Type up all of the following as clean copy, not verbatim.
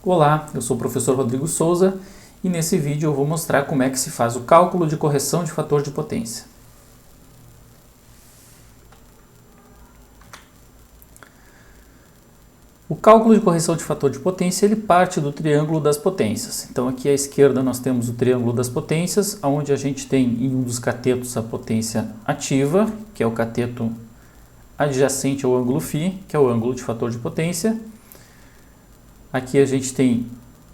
Olá, eu sou o professor Rodrigo Souza e nesse vídeo eu vou mostrar como é que se faz o cálculo de correção de fator de potência. O cálculo de correção de fator de potência ele parte do triângulo das potências. Então aqui à esquerda nós temos o triângulo das potências, onde a gente tem em um dos catetos a potência ativa, que é o cateto adjacente ao ângulo φ, que é o ângulo de fator de potência. Aqui a gente tem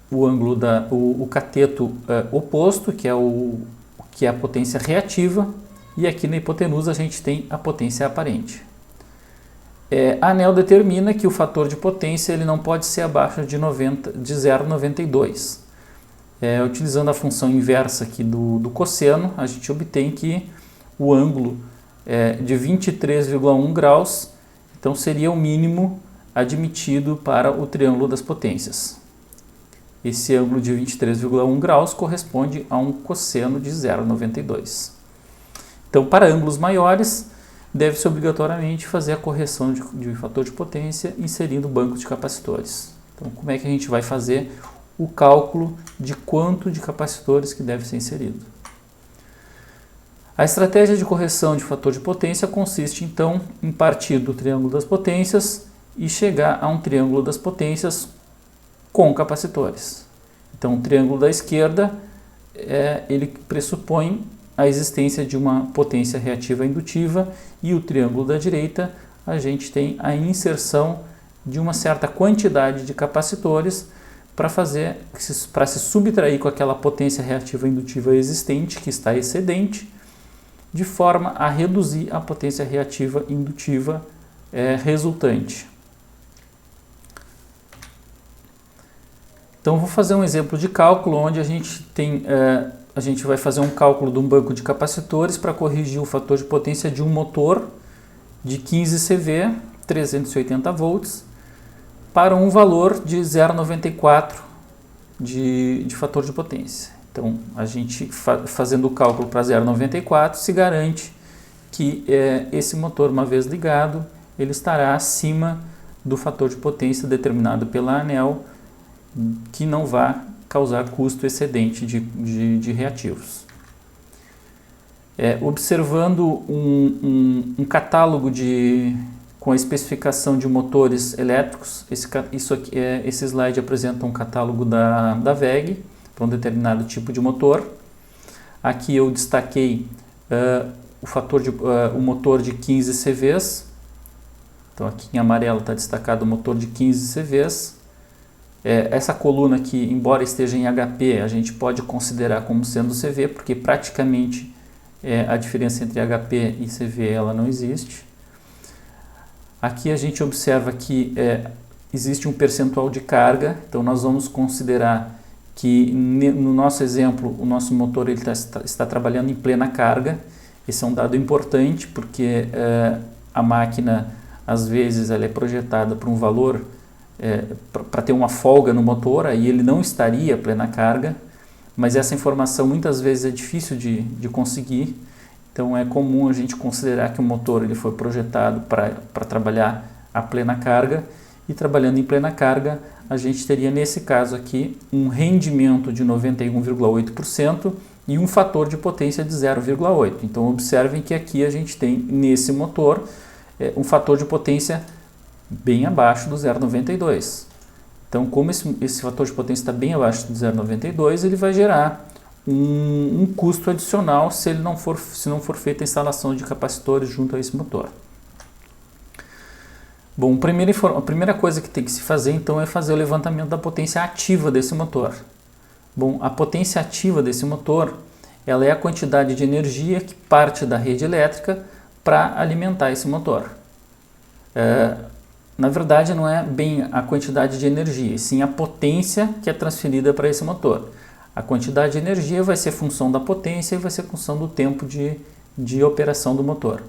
o ângulo o cateto oposto, que é a potência reativa, e aqui na hipotenusa a gente tem a potência aparente. A ANEEL determina que o fator de potência ele não pode ser abaixo de 0,92. Utilizando a função inversa aqui do cosseno, a gente obtém que o ângulo de 23,1 graus, então seria o mínimo admitido para o triângulo das potências. Esse ângulo de 23,1 graus corresponde a um cosseno de 0,92. Então, para ângulos maiores, deve-se obrigatoriamente fazer a correção de fator de potência inserindo o banco de capacitores. Então, como é que a gente vai fazer o cálculo de quanto de capacitores que deve ser inserido? A estratégia de correção de fator de potência consiste, então, em partir do triângulo das potências e chegar a um triângulo das potências com capacitores. Então, o triângulo da esquerda, ele pressupõe a existência de uma potência reativa indutiva, e o triângulo da direita, a gente tem a inserção de uma certa quantidade de capacitores para se subtrair com aquela potência reativa indutiva existente, que está excedente, de forma a reduzir a potência reativa indutiva resultante. Então, vou fazer um exemplo de cálculo onde a gente vai fazer um cálculo de um banco de capacitores para corrigir o fator de potência de um motor de 15 CV, 380 volts, para um valor de 0,94 de fator de potência. Então, a gente fazendo o cálculo para 0,94 se garante que esse motor, uma vez ligado, ele estará acima do fator de potência determinado pela ANEEL, que não vai causar custo excedente de reativos. Observando um catálogo com a especificação de motores elétricos, esse slide apresenta um catálogo da WEG para um determinado tipo de motor. Aqui eu destaquei o motor de 15 CVs. Então aqui em amarelo está destacado o motor de 15 CVs. Essa coluna aqui, embora esteja em HP, a gente pode considerar como sendo CV, porque praticamente a diferença entre HP e CV ela não existe. Aqui a gente observa que existe um percentual de carga, então nós vamos considerar que no nosso exemplo o nosso motor ele está trabalhando em plena carga. Esse é um dado importante porque a máquina às vezes ela é projetada para um valor para ter uma folga no motor, aí ele não estaria a plena carga, mas essa informação muitas vezes é difícil de conseguir, então é comum a gente considerar que o motor ele foi projetado para trabalhar a plena carga, e trabalhando em plena carga a gente teria nesse caso aqui um rendimento de 91,8% e um fator de potência de 0,8. Então observem que aqui a gente tem nesse motor um fator de potência bem abaixo do 0,92. Então, como esse fator de potência está bem abaixo do 0,92, ele vai gerar um custo adicional se não for feita a instalação de capacitores junto a esse motor. Bom, a primeira coisa que tem que se fazer, então, é fazer o levantamento da potência ativa desse motor. Bom, a potência ativa desse motor, ela é a quantidade de energia que parte da rede elétrica para alimentar esse motor. Na verdade, não é bem a quantidade de energia, e sim a potência que é transferida para esse motor. A quantidade de energia vai ser função da potência e vai ser função do tempo de operação do motor.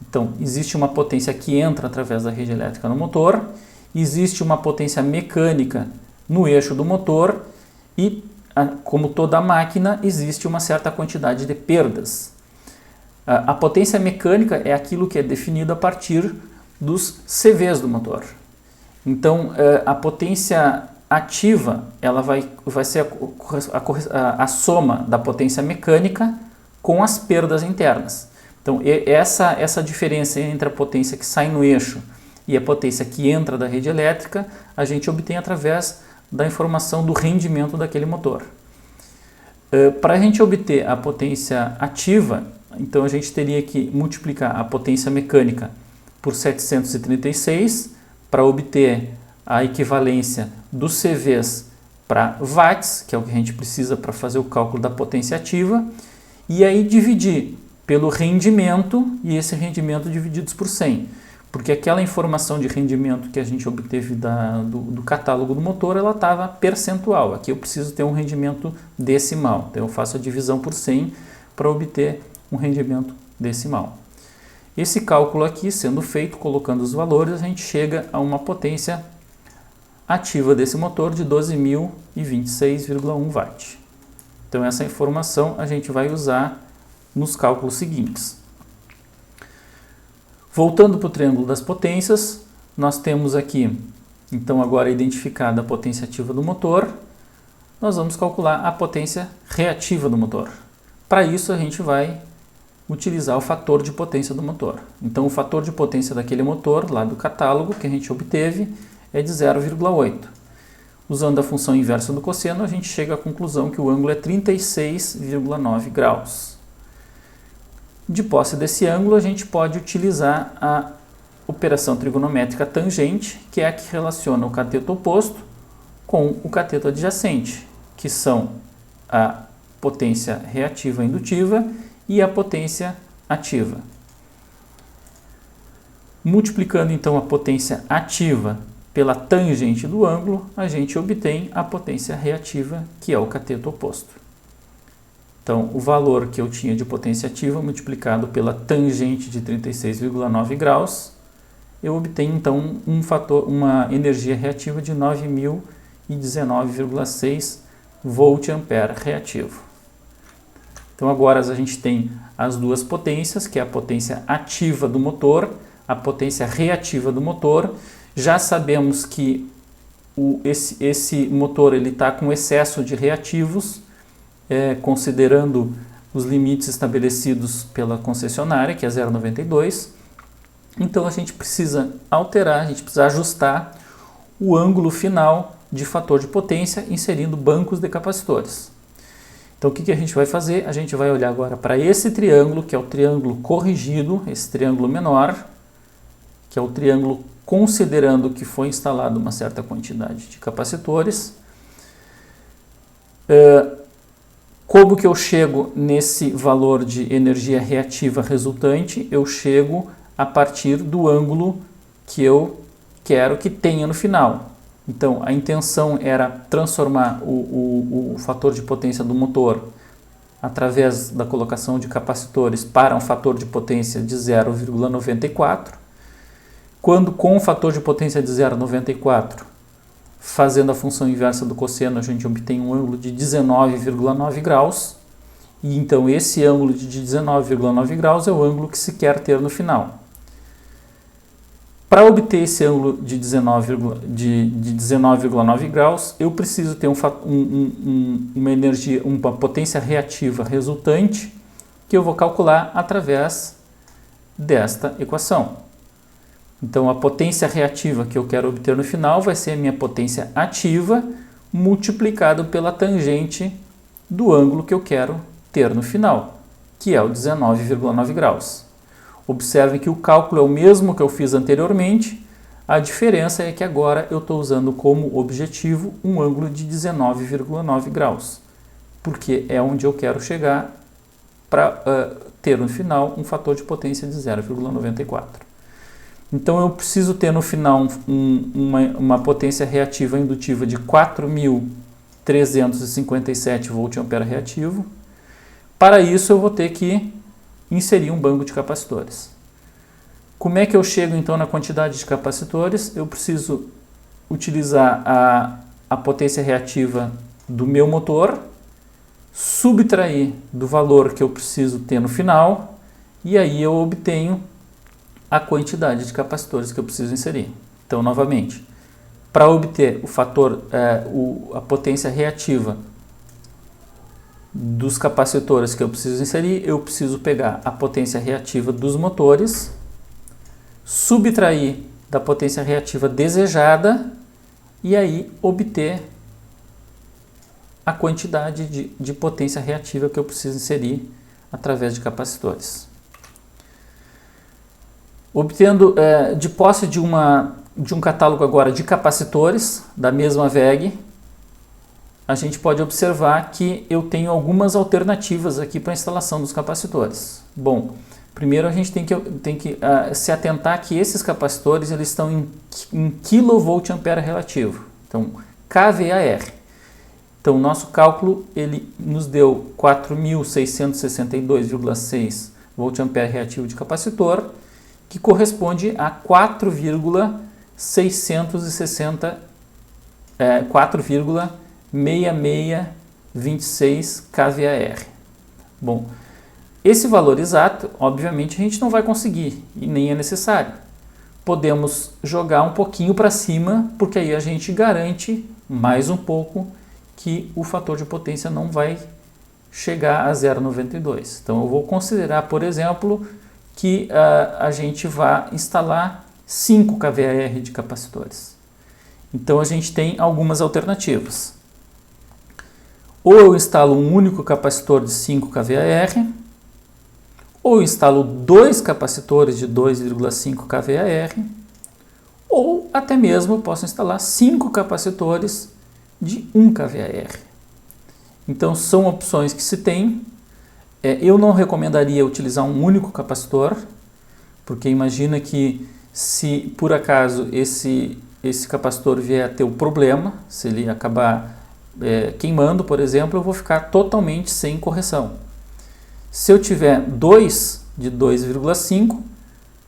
Então, existe uma potência que entra através da rede elétrica no motor, existe uma potência mecânica no eixo do motor e, como toda máquina, existe uma certa quantidade de perdas. A potência mecânica é aquilo que é definido a partir dos CVs do motor. Então, a potência ativa, ela vai ser a soma da potência mecânica com as perdas internas. Então, essa diferença entre a potência que sai no eixo e a potência que entra da rede elétrica, a gente obtém através da informação do rendimento daquele motor. Para a gente obter a potência ativa, então a gente teria que multiplicar a potência mecânica por 736 para obter a equivalência dos CVs para watts, que é o que a gente precisa para fazer o cálculo da potência ativa, e aí dividir pelo rendimento, e esse rendimento divididos por 100, porque aquela informação de rendimento que a gente obteve do catálogo do motor, ela estava percentual. Aqui eu preciso ter um rendimento decimal, então eu faço a divisão por 100 para obter um rendimento decimal. Esse cálculo aqui sendo feito, colocando os valores, a gente chega a uma potência ativa desse motor de 12.026,1 watt. Então essa informação a gente vai usar nos cálculos seguintes. Voltando para o triângulo das potências, nós temos aqui, então agora identificada a potência ativa do motor, nós vamos calcular a potência reativa do motor. Para isso a gente vai utilizar o fator de potência do motor. Então o fator de potência daquele motor, lá do catálogo, que a gente obteve, é de 0,8. Usando a função inversa do cosseno, a gente chega à conclusão que o ângulo é 36,9 graus. De posse desse ângulo, a gente pode utilizar a operação trigonométrica tangente, que é a que relaciona o cateto oposto com o cateto adjacente, que são a potência reativa indutiva e a potência ativa. Multiplicando então a potência ativa pela tangente do ângulo, a gente obtém a potência reativa, que é o cateto oposto. Então, o valor que eu tinha de potência ativa multiplicado pela tangente de 36,9 graus, eu obtenho então uma energia reativa de 9.019,6 volt-ampere reativo. Então, agora a gente tem as duas potências, que é a potência ativa do motor, a potência reativa do motor. Já sabemos que esse motor está com excesso de reativos, considerando os limites estabelecidos pela concessionária, que é 0,92. Então a gente precisa alterar, a gente precisa ajustar o ângulo final de fator de potência inserindo bancos de capacitores. Então o que a gente vai fazer? A gente vai olhar agora para esse triângulo, que é o triângulo corrigido, esse triângulo menor, que é o triângulo considerando que foi instalado uma certa quantidade de capacitores. Como que eu chego nesse valor de energia reativa resultante? Eu chego a partir do ângulo que eu quero que tenha no final. Então, a intenção era transformar o fator de potência do motor através da colocação de capacitores para um fator de potência de 0,94. Quando com o fator de potência de 0,94, fazendo a função inversa do cosseno, a gente obtém um ângulo de 19,9 graus. E então esse ângulo de 19,9 graus é o ângulo que se quer ter no final. Para obter esse ângulo de 19,9 graus, eu preciso ter uma potência reativa resultante que eu vou calcular através desta equação. Então, a potência reativa que eu quero obter no final vai ser a minha potência ativa multiplicado pela tangente do ângulo que eu quero ter no final, que é o 19,9 graus. Observe que o cálculo é o mesmo que eu fiz anteriormente, a diferença é que agora eu estou usando como objetivo um ângulo de 19,9 graus, porque é onde eu quero chegar para ter no final um fator de potência de 0,94. Então eu preciso ter no final uma potência reativa indutiva de 4.357 volt-ampere reativo. Para isso eu vou ter que inserir um banco de capacitores. Como é que eu chego então na quantidade de capacitores? Eu preciso utilizar a potência reativa do meu motor, subtrair do valor que eu preciso ter no final, e aí eu obtenho a quantidade de capacitores que eu preciso inserir. Então, novamente, Para obter o fator, a potência reativa dos capacitores que eu preciso inserir, eu preciso pegar a potência reativa dos motores, subtrair da potência reativa desejada e aí obter a quantidade de potência reativa que eu preciso inserir através de capacitores. Obtendo de posse de um catálogo agora de capacitores da mesma VEG, a gente pode observar que eu tenho algumas alternativas aqui para a instalação dos capacitores. Bom, primeiro a gente tem que se atentar que esses capacitores eles estão em kVA relativo, então kVAR. Então o nosso cálculo ele nos deu 4.662,6 VA reativo de capacitor, que corresponde a 4,6626 kVAR. Bom, esse valor exato, obviamente, a gente não vai conseguir e nem é necessário. Podemos jogar um pouquinho para cima, porque aí a gente garante mais um pouco que o fator de potência não vai chegar a 0,92. Então eu vou considerar, por exemplo, que a gente vai instalar 5 kVAR de capacitores. Então a gente tem algumas alternativas. Ou eu instalo um único capacitor de 5 kVAR, ou eu instalo 2 capacitores de 2,5 kVAR, ou até mesmo eu posso instalar 5 capacitores de 1 kVAR. Então são opções que se tem. Eu não recomendaria utilizar um único capacitor, porque imagina que se por acaso esse capacitor vier a ter um problema, se ele acabar queimando, por exemplo, eu vou ficar totalmente sem correção. Se eu tiver 2 de 2,5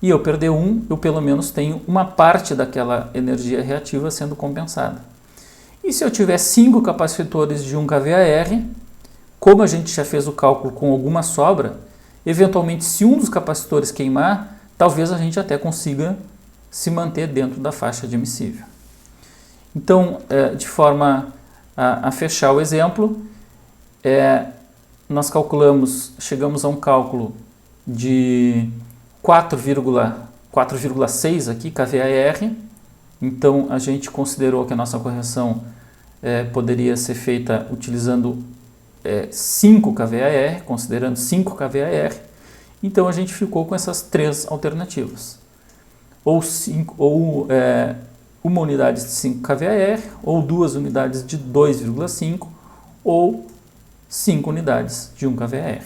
e eu perder um, eu pelo menos tenho uma parte daquela energia reativa sendo compensada. E se eu tiver 5 capacitores de 1 kVAR, como a gente já fez o cálculo com alguma sobra, eventualmente se um dos capacitores queimar, talvez a gente até consiga se manter dentro da faixa admissível. Então, de forma a fechar o exemplo, nós chegamos a um cálculo de 4,6 aqui kVAR. Então a gente considerou que a nossa correção poderia ser feita utilizando 5 kVAR, considerando 5 kVAR. Então a gente ficou com essas 3 alternativas. Ou uma unidade de 5 kVAR, ou 2 unidades de 2,5, ou 5 unidades de 1 kVAR.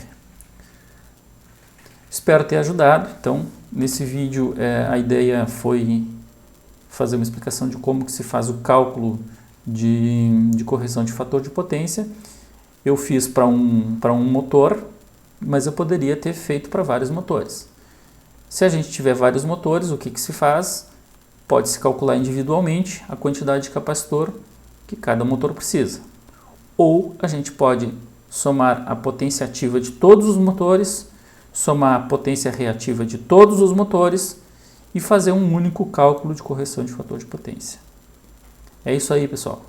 Espero ter ajudado. Então, nesse vídeo a ideia foi fazer uma explicação de como que se faz o cálculo de correção de fator de potência. Eu fiz para um motor, mas eu poderia ter feito para vários motores. Se a gente tiver vários motores, o que se faz? Pode-se calcular individualmente a quantidade de capacitor que cada motor precisa. Ou a gente pode somar a potência ativa de todos os motores, somar a potência reativa de todos os motores e fazer um único cálculo de correção de fator de potência. É isso aí, pessoal.